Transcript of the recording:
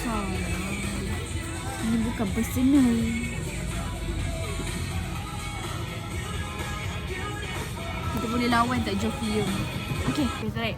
besar. Ini bukan personal. Kita boleh lawan tak Jovium? Okay, tarik.